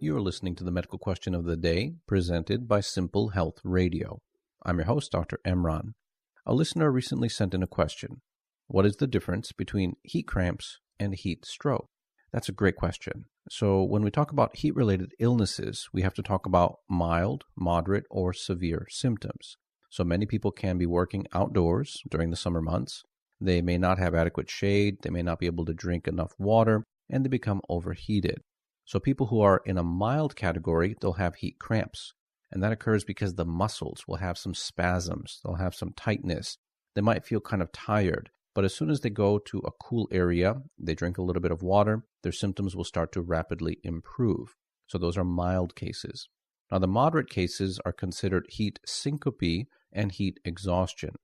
You're listening to the medical question of the day, presented by Simple Health Radio. I'm your host, Dr. Emran. A listener recently sent in a question. What is the difference between heat cramps and heat stroke? That's a great question. So when we talk about heat-related illnesses, we have to talk about mild, moderate, or severe symptoms. So many people can be working outdoors during the summer months. They may not have adequate shade, they may not be able to drink enough water, and they become overheated. So people who are in a mild category, they'll have heat cramps. And that occurs because the muscles will have some spasms, they'll have some tightness. They might feel kind of tired, but as soon as they go to a cool area, they drink a little bit of water, their symptoms will start to rapidly improve. So those are mild cases. Now the moderate cases are considered heat syncope and heat exhaustion.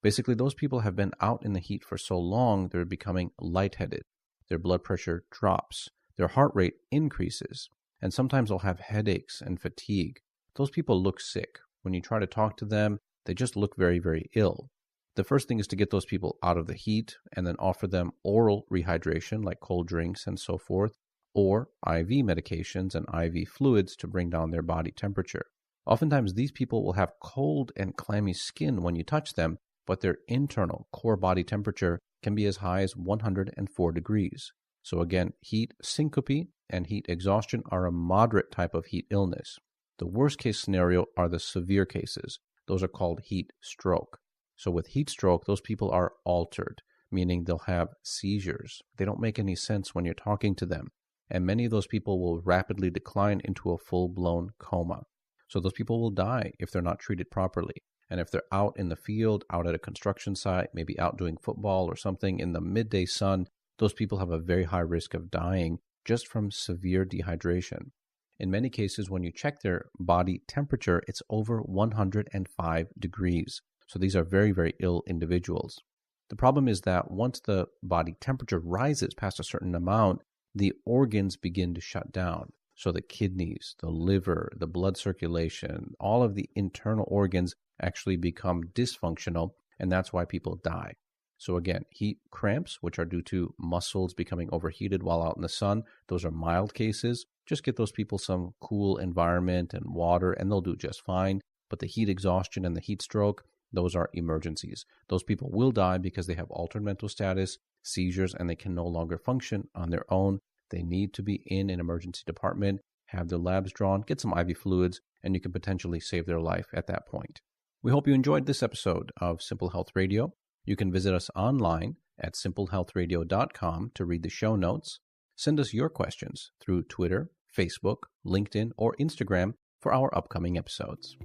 Basically, those people have been out in the heat for so long, they're becoming lightheaded. Their blood pressure drops. Their heart rate increases, and sometimes they'll have headaches and fatigue. Those people look sick. When you try to talk to them, they just look very, very ill. The first thing is to get those people out of the heat and then offer them oral rehydration like cold drinks and so forth, or IV medications and IV fluids to bring down their body temperature. Oftentimes, these people will have cold and clammy skin when you touch them, but their internal core body temperature can be as high as 104 degrees. So again, heat syncope and heat exhaustion are a moderate type of heat illness. The worst case scenario are the severe cases. Those are called heat stroke. So with heat stroke, those people are altered, meaning they'll have seizures. They don't make any sense when you're talking to them. And many of those people will rapidly decline into a full-blown coma. So those people will die if they're not treated properly. And if they're out in the field, out at a construction site, maybe out doing football or something in the midday sun, those people have a very high risk of dying just from severe dehydration. In many cases, when you check their body temperature, it's over 105 degrees. So these are very, very ill individuals. The problem is that once the body temperature rises past a certain amount, the organs begin to shut down. So the kidneys, the liver, the blood circulation, all of the internal organs actually become dysfunctional, and that's why people die. So again, heat cramps, which are due to muscles becoming overheated while out in the sun, those are mild cases. Just get those people some cool environment and water, and they'll do just fine. But the heat exhaustion and the heat stroke, those are emergencies. Those people will die because they have altered mental status, seizures, and they can no longer function on their own. They need to be in an emergency department, have their labs drawn, get some IV fluids, and you can potentially save their life at that point. We hope you enjoyed this episode of Simple Health Radio. You can visit us online at simplehealthradio.com to read the show notes. Send us your questions through Twitter, Facebook, LinkedIn, or Instagram for our upcoming episodes.